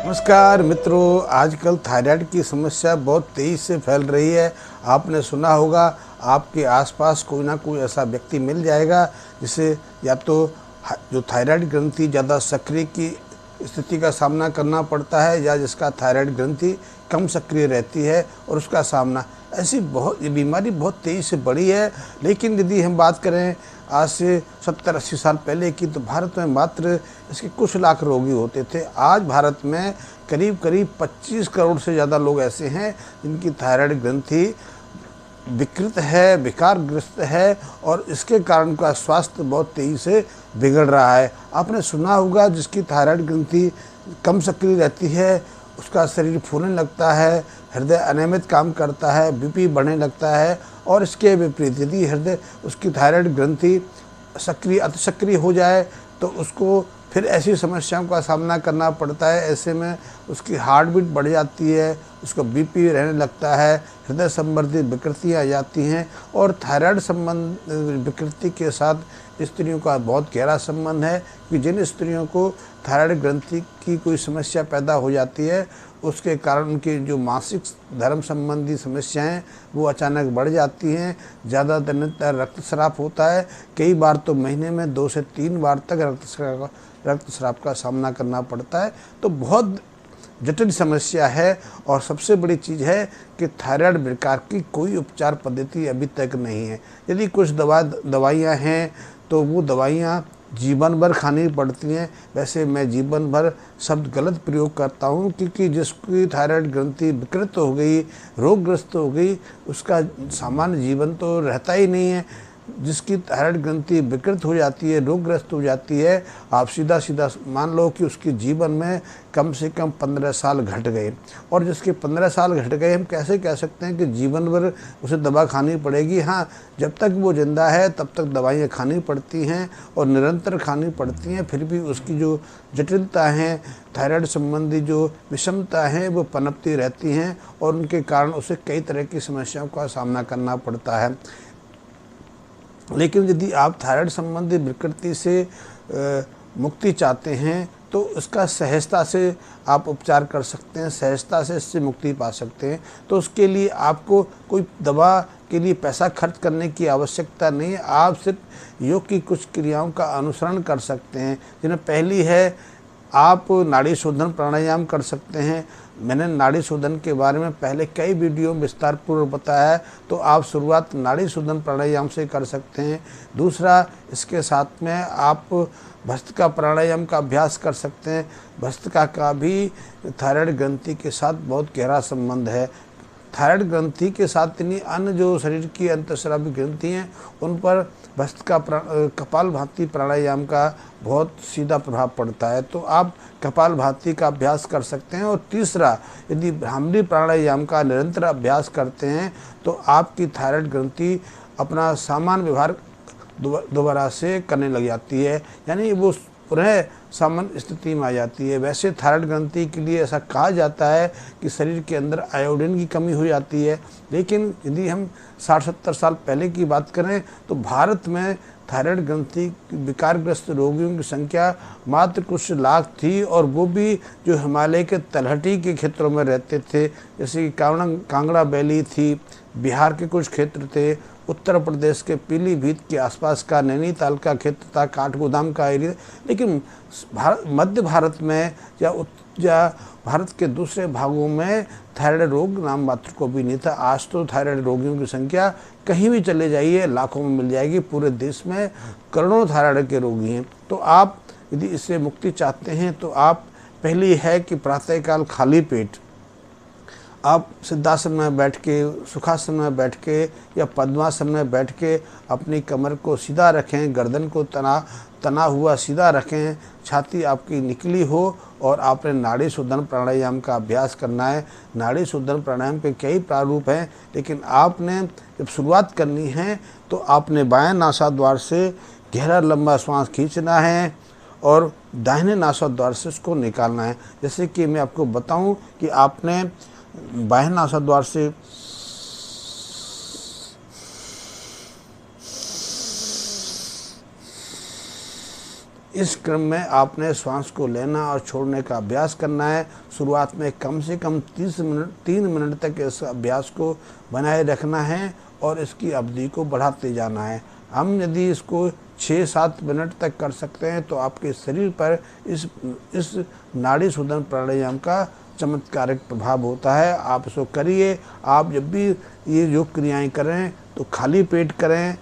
नमस्कार मित्रों, आजकल थायराइड की समस्या बहुत तेज़ी से फैल रही है। आपने सुना होगा, आपके आसपास कोई ना कोई ऐसा व्यक्ति मिल जाएगा जिसे या तो जो थायराइड ग्रंथि ज़्यादा सक्रिय की स्थिति का सामना करना पड़ता है या जिसका थायराइड ग्रंथि कम सक्रिय रहती है और उसका सामना ऐसी ये बीमारी बहुत तेज़ी से बढ़ी है। लेकिन यदि हम बात करें आज से 70-80 साल पहले की, तो भारत में मात्र इसके कुछ लाख रोगी होते थे। आज भारत में करीब करीब 25 करोड़ से ज़्यादा लोग ऐसे हैं जिनकी थायराइड ग्रंथि विकृत है, विकारग्रस्त है और इसके कारण उनका स्वास्थ्य बहुत तेज़ी से बिगड़ रहा है। आपने सुना होगा, जिसकी थायराइड ग्रंथि कम सक्रिय रहती है उसका शरीर फूलने लगता है, हृदय अनियमित काम करता है, बीपी बढ़ने लगता है। और इसके विपरीत यदि हृदय उसकी थायराइड ग्रंथि अति सक्रिय हो जाए तो उसको फिर ऐसी समस्याओं का सामना करना पड़ता है। ऐसे में उसकी हार्ट बीट बढ़ जाती है, उसको बीपी रहने लगता है, हृदय संबंधी विकृतियाँ आ जाती हैं। और थायराइड संबंध विकृति के साथ स्त्रियों का बहुत गहरा संबंध है कि जिन स्त्रियों को थायराइड ग्रंथि की कोई समस्या पैदा हो जाती है उसके कारण उनकी जो मासिक धर्म संबंधी समस्याएं वो अचानक बढ़ जाती हैं। ज़्यादा दिन तक रक्तस्राव होता है, कई बार तो महीने में 2 से 3 बार तक रक्तस्राव का सामना करना पड़ता है। तो बहुत जटिल समस्या है। और सबसे बड़ी चीज़ है कि थायराइड विकार की कोई उपचार पद्धति अभी तक नहीं है। यदि कुछ दवाइयाँ हैं तो वो दवाइयाँ जीवन भर खानी पड़ती हैं। वैसे मैं जीवन भर शब्द गलत प्रयोग करता हूँ, क्योंकि जिसकी थायराइड ग्रंथि विकृत हो गई, रोगग्रस्त हो गई, उसका सामान्य जीवन तो रहता ही नहीं है। जिसकी थायराइड ग्रंथि विकृत हो जाती है, रोगग्रस्त हो जाती है, आप सीधा सीधा मान लो कि उसके जीवन में कम से कम 15 साल घट गए। और जिसके 15 साल घट गए, हम कैसे कह सकते हैं कि जीवन भर उसे दवा खानी पड़ेगी? हाँ, जब तक वो जिंदा है तब तक दवाइयाँ खानी पड़ती हैं और निरंतर खानी पड़ती हैं। फिर भी उसकी जो जटिलता हैं, थायराइड संबंधी जो विषमता हैं, वो पनपती रहती हैं और उनके कारण उसे कई तरह की समस्याओं का सामना करना पड़ता है। लेकिन यदि आप थायराइड संबंधी विकृति से मुक्ति चाहते हैं तो इसका सहजता से आप उपचार कर सकते हैं, सहजता से इससे मुक्ति पा सकते हैं। तो उसके लिए आपको कोई दवा के लिए पैसा खर्च करने की आवश्यकता नहीं है। आप सिर्फ योग की कुछ क्रियाओं का अनुसरण कर सकते हैं, जिनमें पहली है, आप नाड़ी शोधन प्राणायाम कर सकते हैं। मैंने नाड़ी शोधन के बारे में पहले कई वीडियो विस्तार पूर्वक बताया है, तो आप शुरुआत नाड़ी शोधन प्राणायाम से कर सकते हैं। दूसरा, इसके साथ में आप भस्त्रिका प्राणायाम का अभ्यास कर सकते हैं। भस्त्रिका का भी थायराइड ग्रंथि के साथ बहुत गहरा संबंध है। थायराइड ग्रंथि के साथ इन्हीं अन्य जो शरीर की अंतःस्रावी ग्रंथि हैं उन पर भस्त्रिका कपालभाति प्राणायाम का बहुत सीधा प्रभाव पड़ता है। तो आप कपालभाति का अभ्यास कर सकते हैं। और तीसरा, यदि भ्रामरी प्राणायाम का निरंतर अभ्यास करते हैं तो आपकी थायराइड ग्रंथि अपना सामान्य व्यवहार दोबारा से करने लग जाती है, यानी वो पुनः सामान्य स्थिति में आ जाती है। वैसे थायराइड ग्रंथि के लिए ऐसा कहा जाता है कि शरीर के अंदर आयोडीन की कमी हो जाती है। लेकिन यदि हम 60-70 साल पहले की बात करें तो भारत में थायराइड ग्रंथि विकारग्रस्त रोगियों की संख्या मात्र कुछ लाख थी, और वो भी जो हिमालय के तलहटी के क्षेत्रों में रहते थे, जैसे कि कांगड़ा वैली थी, बिहार के कुछ क्षेत्र थे, उत्तर प्रदेश के पीलीभीत के आसपास का नैनीताल का क्षेत्र था, काठगोदाम का एरिया। लेकिन मध्य भारत में या भारत के दूसरे भागों में थायराइड रोग नाम मात्र को भी नहीं था। आज तो थायराइड रोगियों की संख्या कहीं भी चले जाइए लाखों में मिल जाएगी। पूरे देश में करोड़ों थायराइड के रोगी हैं। तो आप यदि इससे मुक्ति चाहते हैं तो आप पहली है कि प्रातःकाल खाली पेट आप सिद्धासन में बैठ के, सुखासन में बैठ के या पद्मासन में बैठ के अपनी कमर को सीधा रखें, गर्दन को तना हुआ सीधा रखें, छाती आपकी निकली हो और आपने नाड़ी शोधन प्राणायाम का अभ्यास करना है। नाड़ी शोधन प्राणायाम के कई प्रारूप हैं, लेकिन आपने जब शुरुआत करनी है तो आपने बाएं नासाद्वार से गहरा लंबा श्वास खींचना है और दाहिने नासाद्वार से उसको निकालना है। जैसे कि मैं आपको बताऊं कि आपने बाएं नासाद्वार से इस क्रम में आपने श्वास को लेना और छोड़ने का अभ्यास करना है। शुरुआत में कम से कम 3 मिनट तक इस अभ्यास को बनाए रखना है और इसकी अवधि को बढ़ाते जाना है। हम यदि इसको 6-7 मिनट तक कर सकते हैं तो आपके शरीर पर इस नाड़ी शोधन प्राणायाम का चमत्कारिक प्रभाव होता है। आप इसको करिए। आप जब भी ये योग क्रियाएं करें तो खाली पेट करें।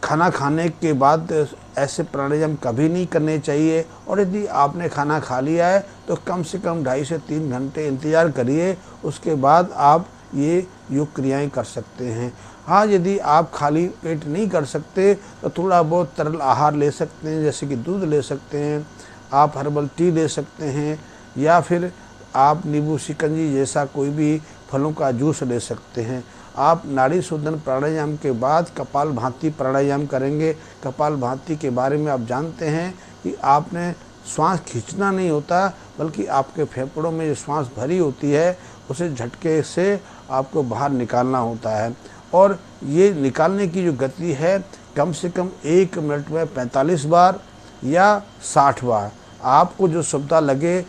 खाना खाने के बाद ऐसे प्राणायाम कभी नहीं करने चाहिए, और यदि आपने खाना खा लिया है तो कम से कम 2.5 से 3 घंटे इंतज़ार करिए, उसके बाद आप ये योग क्रियाएं कर सकते हैं। हाँ, यदि आप खाली पेट नहीं कर सकते तो थोड़ा बहुत तरल आहार ले सकते हैं, जैसे कि दूध ले सकते हैं, आप हर्बल टी ले सकते हैं, या फिर आप नींबू शिकंजी जैसा कोई भी फलों का जूस ले सकते हैं। आप नाड़ी शोधन प्राणायाम के बाद कपालभाति प्राणायाम करेंगे। कपालभाति के बारे में आप जानते हैं कि आपने श्वास खींचना नहीं होता, बल्कि आपके फेफड़ों में जो श्वास भरी होती है उसे झटके से आपको बाहर निकालना होता है, और ये निकालने की जो गति है कम से कम 1 मिनट में 45 बार या 60 बार, आपको जो सुविधा लगे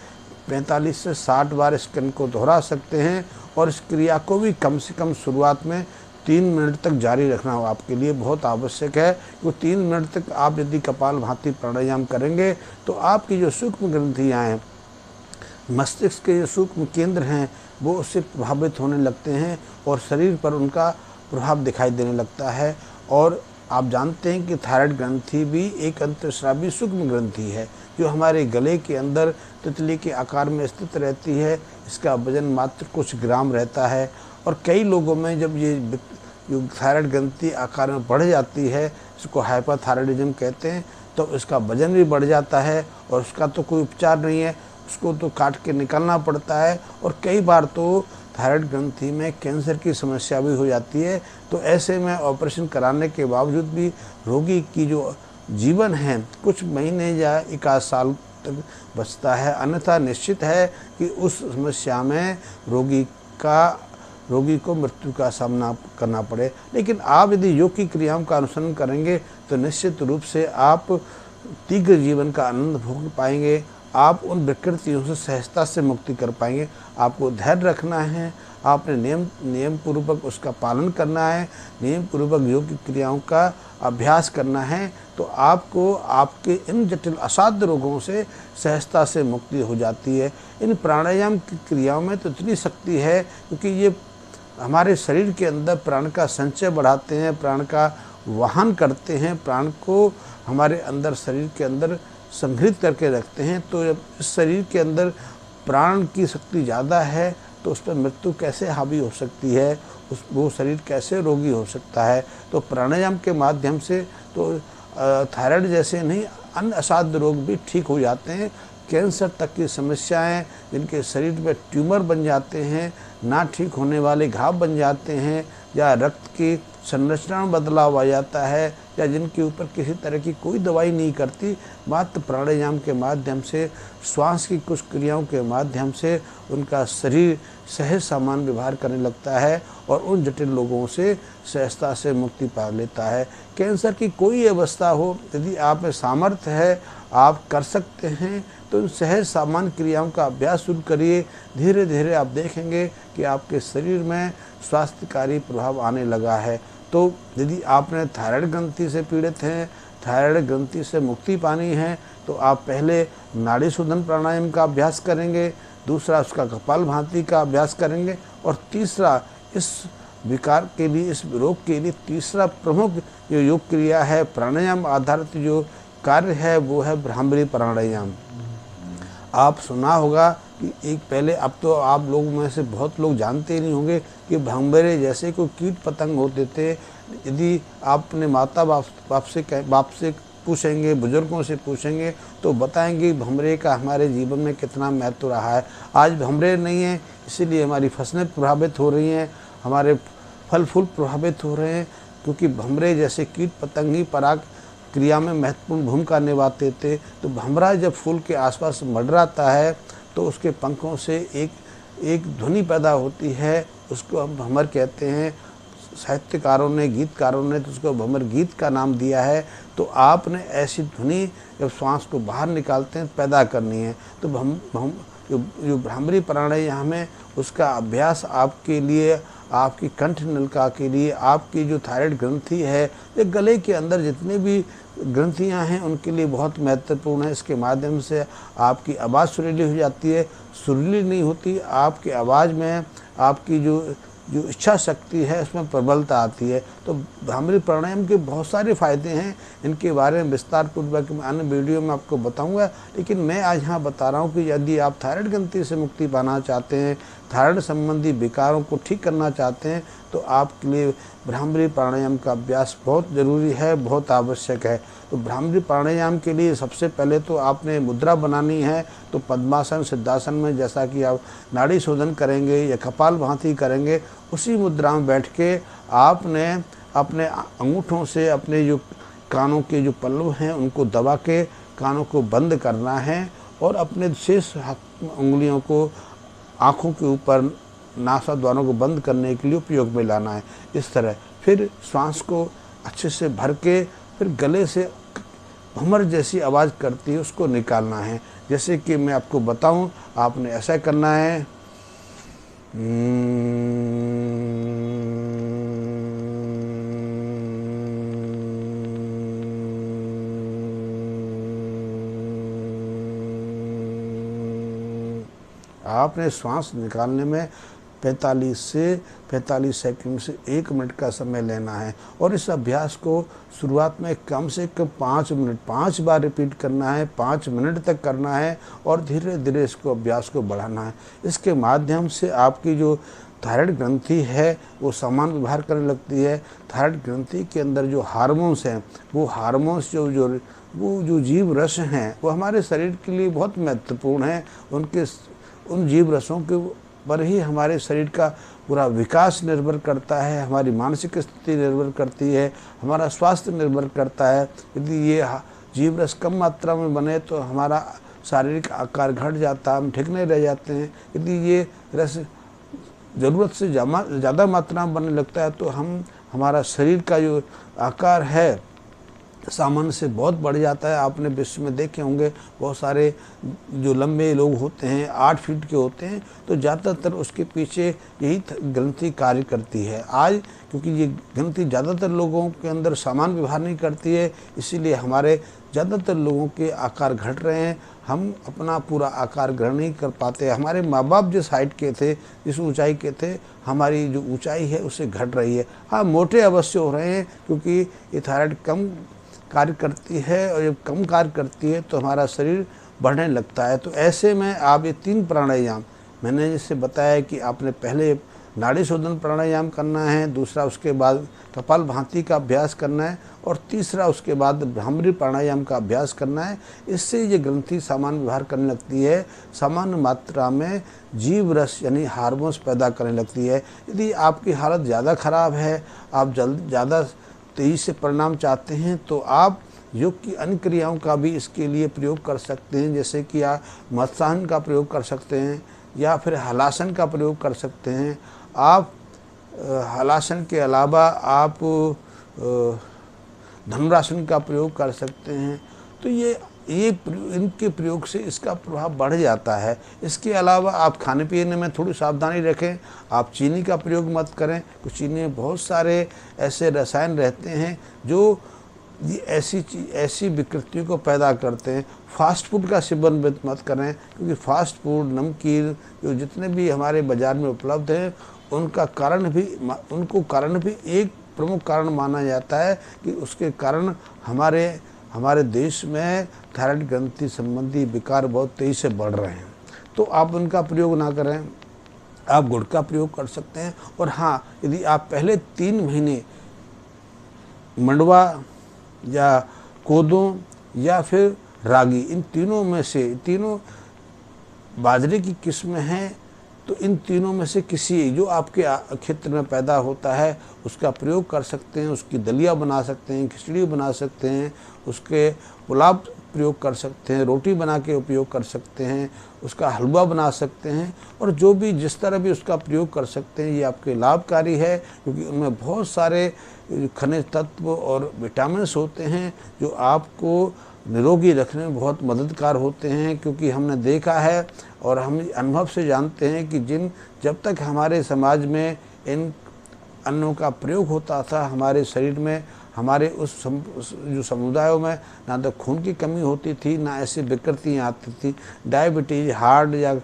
45 से 60 बार इस क्रम को दोहरा सकते हैं। और इस क्रिया को भी कम से कम शुरुआत में 3 मिनट तक जारी रखना आपके लिए बहुत आवश्यक है। क्योंकि 3 मिनट तक आप यदि कपालभाति प्राणायाम करेंगे तो आपकी जो सूक्ष्म ग्रंथियाँ हैं, मस्तिष्क के जो सूक्ष्म केंद्र हैं, वो उससे प्रभावित होने लगते हैं और शरीर पर उनका प्रभाव दिखाई देने लगता है। और आप जानते हैं कि थायराइड ग्रंथि भी एक अंतःस्रावी सूक्ष्म ग्रंथि है, जो हमारे गले के अंदर तितली के आकार में स्थित रहती है। इसका वजन मात्र कुछ ग्राम रहता है, और कई लोगों में जब ये थायराइड ग्रंथि आकार में बढ़ जाती है, इसको हाइपरथायराइडिज्म कहते हैं, तो इसका वजन भी बढ़ जाता है और उसका तो कोई उपचार नहीं है, उसको तो काट के निकालना पड़ता है। और कई बार तो थायराइड ग्रंथि में कैंसर की समस्या भी हो जाती है। तो ऐसे में ऑपरेशन कराने के बावजूद भी रोगी की जो जीवन है कुछ महीने या 1 साल तक बचता है, अन्यथा निश्चित है कि उस समस्या में रोगी को मृत्यु का सामना करना पड़े। लेकिन आप यदि योग की क्रियाओं का अनुसरण करेंगे तो निश्चित रूप से आप तीव्र जीवन का आनंद भोग पाएंगे। आप उन विकृतियों से सहजता से मुक्ति कर पाएंगे। आपको धैर्य रखना है, आपने नियम पूर्वक उसका पालन करना है, नियम पूर्वक योग की क्रियाओं का अभ्यास करना है, तो आपको आपके इन जटिल असाध्य रोगों से सहजता से मुक्ति हो जाती है। इन प्राणायाम की क्रियाओं में तो इतनी शक्ति है, क्योंकि ये हमारे शरीर के अंदर प्राण का संचय बढ़ाते हैं, प्राण का वहन करते हैं, प्राण को हमारे अंदर शरीर के अंदर संग्रहित करके रखते हैं। तो जब इस शरीर के अंदर प्राण की शक्ति ज़्यादा है तो उस पर मृत्यु कैसे हावी हो सकती है, वो शरीर कैसे रोगी हो सकता है। तो प्राणायाम के माध्यम से तो थायराइड जैसे नहीं, अन्य असाध्य रोग भी ठीक हो जाते हैं। कैंसर तक की समस्याएं, जिनके शरीर में ट्यूमर बन जाते हैं, ना ठीक होने वाले घाव बन जाते हैं, या रक्त की संरचना में बदलाव आ जाता है, या जिनके ऊपर किसी तरह की कोई दवाई नहीं करती, मात्र प्राणायाम के माध्यम से, श्वास की कुछ क्रियाओं के माध्यम से उनका शरीर सहज सामान्य व्यवहार करने लगता है और उन जटिल लोगों से सहजता से मुक्ति पा लेता है। कैंसर की कोई अवस्था हो, यदि आप में सामर्थ्य है, आप कर सकते हैं, तो इन सहज सामान्य क्रियाओं का अभ्यास शुरू करिए। धीरे धीरे आप देखेंगे कि आपके शरीर में स्वास्थ्यकारी प्रभाव आने लगा है। तो यदि आपने थायराइड ग्रंथि से पीड़ित हैं, थायराइड ग्रंथि से मुक्ति पानी है, तो आप पहले नाड़ी शोधन प्राणायाम का अभ्यास करेंगे, दूसरा उसका कपालभाति का अभ्यास करेंगे, और तीसरा इस विकार के लिए, इस रोग के लिए तीसरा प्रमुख जो योग क्रिया है, प्राणायाम आधारित जो कार्य है, वो है भ्रामरी प्राणायाम। आप सुना होगा कि एक पहले, अब तो आप लोगों में से बहुत लोग जानते ही नहीं होंगे कि भंभरे जैसे कोई कीट पतंग होते थे। यदि आप अपने माता बाप से पूछेंगे, बुजुर्गों से पूछेंगे, तो बताएंगे भंभरे का हमारे जीवन में कितना महत्व रहा है। आज भंभरे नहीं है, इसीलिए हमारी फसलें प्रभावित हो रही हैं, हमारे फल फूल प्रभावित हो रहे हैं, क्योंकि भंभरे जैसे कीट पतंग ही पराग क्रिया में महत्वपूर्ण भूमिका निभाते थे। तो भंभरा जब फूल के आसपास मंडराता है तो उसके पंखों से एक ध्वनि पैदा होती है, उसको हम भंवर कहते हैं। साहित्यकारों ने, गीतकारों ने तो उसको भ्रमर गीत का नाम दिया है। तो आपने ऐसी ध्वनि जब श्वास को बाहर निकालते हैं पैदा करनी है। तो जो भ्रामरी प्राणायाम है उसका अभ्यास आपके लिए, आपकी कंठ नलिका के लिए, आपकी जो थायराइड ग्रंथि है, ये गले के अंदर जितने भी ग्रंथियां हैं उनके लिए बहुत महत्वपूर्ण है। इसके माध्यम से आपकी आवाज़ सुरीली हो जाती है। सुरीली नहीं होती, आपकी आवाज़ में आपकी जो इच्छा शक्ति है उसमें प्रबलता आती है। तो भ्रामरी प्राणायाम के बहुत सारे फ़ायदे हैं, इनके बारे में विस्तार पूर्वक मैं अन्य वीडियो में आपको बताऊंगा। लेकिन मैं आज यहाँ बता रहा हूँ कि यदि आप थायराइड ग्रंथि से मुक्ति पाना चाहते हैं, थायराइड संबंधी विकारों को ठीक करना चाहते हैं, तो आपके लिए भ्रामरी प्राणायाम का अभ्यास बहुत ज़रूरी है, बहुत आवश्यक है। तो भ्रामरी प्राणायाम के लिए सबसे पहले तो आपने मुद्रा बनानी है। तो पद्मासन, सिद्धासन में जैसा कि आप नाड़ी शोधन करेंगे या कपालभाति करेंगे, उसी मुद्रा में बैठ के आपने अपने अंगूठों से अपने जो कानों के जो पल्लू हैं उनको दबा के कानों को बंद करना है और अपने शेष उंगलियों को आँखों के ऊपर नासा द्वारों को बंद करने के लिए उपयोग में लाना है। इस तरह फिर श्वास को अच्छे से भर के फिर गले से भमर जैसी आवाज़ करती है उसको निकालना है। जैसे कि मैं आपको बताऊं, आपने ऐसा करना है, आपने श्वास निकालने में 45 से 45 सेकंड से 1 मिनट का समय लेना है। और इस अभ्यास को शुरुआत में कम से कम 5 बार रिपीट करना है, 5 मिनट तक करना है और धीरे धीरे इसको अभ्यास को बढ़ाना है। इसके माध्यम से आपकी जो थायराइड ग्रंथि है वो समान व्यवहार करने लगती है। थायराइड ग्रंथि के अंदर जो हार्मोन्स हैं, वो हार्मोन्स वो जो जीव रस हैं वो हमारे शरीर के लिए बहुत महत्वपूर्ण हैं। उन जीव रसों के पर ही हमारे शरीर का पूरा विकास निर्भर करता है, हमारी मानसिक स्थिति निर्भर करती है, हमारा स्वास्थ्य निर्भर करता है। यदि ये जीव रस कम मात्रा में बने तो हमारा शारीरिक आकार घट जाता है, हम ठीक नहीं रह जाते हैं। यदि ये रस ज़रूरत से ज़्यादा मात्रा में बनने लगता है तो हमारा शरीर का जो आकार है सामान्य से बहुत बढ़ जाता है। आपने विश्व में देखे होंगे बहुत सारे जो लंबे लोग होते हैं 8 फीट के होते हैं, तो ज़्यादातर उसके पीछे यही ग्रंथि कार्य करती है। आज क्योंकि ये ग्रंथि ज़्यादातर लोगों के अंदर समान व्यवहार नहीं करती है, इसीलिए हमारे ज़्यादातर लोगों के आकार घट रहे हैं। हम अपना पूरा आकार ग्रहण नहीं कर पाते। हमारे माँ बाप जिस हाइट के थे, जिस ऊंचाई के थे, हमारी जो ऊंचाई है उससे घट रही है। हाँ, मोटे अवश्य हो रहे हैं क्योंकि ये थायराइड कम कार्य करती है और जब कम कार्य करती है तो हमारा शरीर बढ़ने लगता है। तो ऐसे में आप ये 3 प्राणायाम मैंने जैसे बताया कि आपने पहले नाड़ी शोधन प्राणायाम करना है, दूसरा उसके बाद कपालभाति का अभ्यास करना है और तीसरा उसके बाद भ्रामरी प्राणायाम का अभ्यास करना है। इससे ये ग्रंथि सामान्य व्यवहार करने लगती है, सामान्य मात्रा में जीव रस यानी हार्मोन्स पैदा करने लगती है। यदि आपकी हालत ज़्यादा खराब है, आप ज़्यादा तेजी से परिणाम चाहते हैं, तो आप योग की अन्य क्रियाओं का भी इसके लिए प्रयोग कर सकते हैं। जैसे कि आप मत्स्यासन का प्रयोग कर सकते हैं या फिर हलासन का प्रयोग कर सकते हैं। आप हलासन के अलावा आप धनुरासन का प्रयोग कर सकते हैं। तो ये इनके प्रयोग से इसका प्रभाव बढ़ जाता है। इसके अलावा आप खाने पीने में थोड़ी सावधानी रखें। आप चीनी का प्रयोग मत करें, क्योंकि चीनी में बहुत सारे ऐसे रसायन रहते हैं जो ऐसी विकृतियों को पैदा करते हैं। फास्ट फूड का सेवन मत करें, क्योंकि फास्ट फूड, नमकीन जो जितने भी हमारे बाज़ार में उपलब्ध हैं उनको कारण भी एक प्रमुख कारण माना जाता है कि उसके कारण हमारे देश में थायराइड ग्रंथि संबंधी विकार बहुत तेज़ी से बढ़ रहे हैं। तो आप उनका प्रयोग ना करें, आप गुड़ का प्रयोग कर सकते हैं। और हाँ, यदि आप पहले 3 महीने मंडवा या कोदों या फिर रागी, इन तीनों में से, तीनों बाजरे की किस्में हैं तो इन तीनों में से किसी जो आपके क्षेत्र में पैदा होता है उसका प्रयोग कर सकते हैं। उसकी दलिया बना सकते हैं, खिचड़ी बना सकते हैं, उसके पुलाव प्रयोग कर सकते हैं, रोटी बना के उपयोग कर सकते हैं, उसका हलवा बना सकते हैं, और जो भी जिस तरह भी उसका प्रयोग कर सकते हैं ये आपके लाभकारी है, क्योंकि उनमें बहुत सारे खनिज तत्व और विटामिन्स होते हैं जो आपको निरोगी रखने में बहुत मददगार होते हैं। क्योंकि हमने देखा है और हम अनुभव से जानते हैं कि जब तक हमारे समाज में इन अन्नों का प्रयोग होता था, हमारे शरीर में, हमारे जो समुदायों में ना तो खून की कमी होती थी, ना ऐसी विकृतियाँ आती थी, डायबिटीज, हार्ट या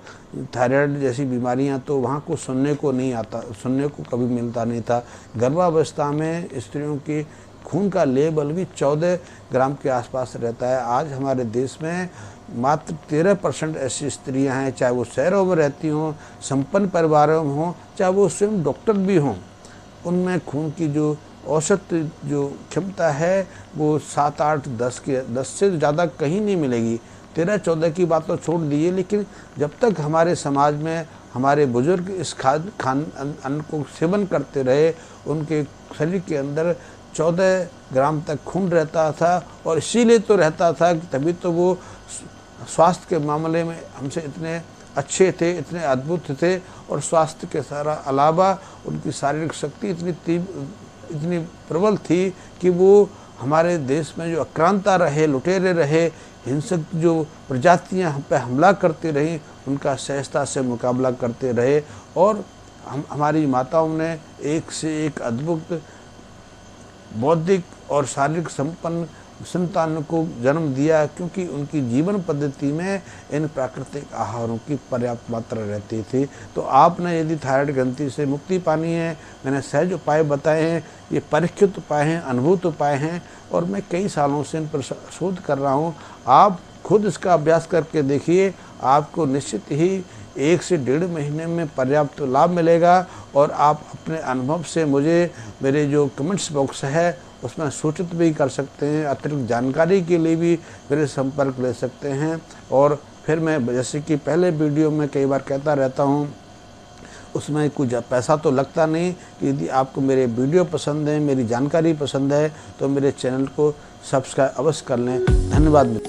थायराइड जैसी बीमारियाँ तो वहाँ को सुनने को कभी मिलता नहीं था। गर्भावस्था में स्त्रियों की खून का लेवल भी 14 ग्राम के आसपास रहता है। आज हमारे देश में मात्र 13% ऐसी स्त्रियां हैं, चाहे वो शहरों में रहती हों, संपन्न परिवारों में हों, चाहे वो स्वयं डॉक्टर भी हों, उनमें खून की जो औसत जो क्षमता है वो 7, 8, 10 से ज़्यादा कहीं नहीं मिलेगी। 13, 14 की बात तो छोड़ दीजिए, लेकिन जब तक हमारे समाज में हमारे बुजुर्ग इस अन्न को सेवन करते रहे, उनके शरीर के अंदर 14 ग्राम तक खून रहता था, और इसीलिए तो रहता था कि तभी तो वो स्वास्थ्य के मामले में हमसे इतने अच्छे थे, इतने अद्भुत थे, और स्वास्थ्य के सारा अलावा उनकी शारीरिक शक्ति इतनी प्रबल थी कि वो हमारे देश में जो आक्रांता रहे, लुटेरे रहे, हिंसक जो प्रजातियां हम पे हमला करती रहीं, उनका सहजता से मुकाबला करते रहे, और हमारी माताओं ने एक से एक अद्भुत बौद्धिक और शारीरिक संपन्न संतान को जन्म दिया, क्योंकि उनकी जीवन पद्धति में इन प्राकृतिक आहारों की पर्याप्त मात्रा रहती थी। तो आपने यदि थायराइड ग्रंथि से मुक्ति पानी है, मैंने सहज उपाय बताए हैं, ये परीक्षित उपाय हैं, अनुभूत उपाय हैं, और मैं कई सालों से इन पर शोध कर रहा हूँ। आप खुद इसका अभ्यास करके देखिए, आपको निश्चित ही 1 से 1.5 महीने में पर्याप्त लाभ मिलेगा, और आप अपने अनुभव से मुझे मेरे जो कमेंट्स बॉक्स है उसमें सूचित भी कर सकते हैं। अतिरिक्त जानकारी के लिए भी मेरे संपर्क ले सकते हैं। और फिर मैं जैसे कि पहले वीडियो में कई बार कहता रहता हूँ, उसमें कुछ पैसा तो लगता नहीं। यदि आपको मेरे वीडियो पसंद है, मेरी जानकारी पसंद है, तो मेरे चैनल को सब्सक्राइब अवश्य कर लें। धन्यवाद।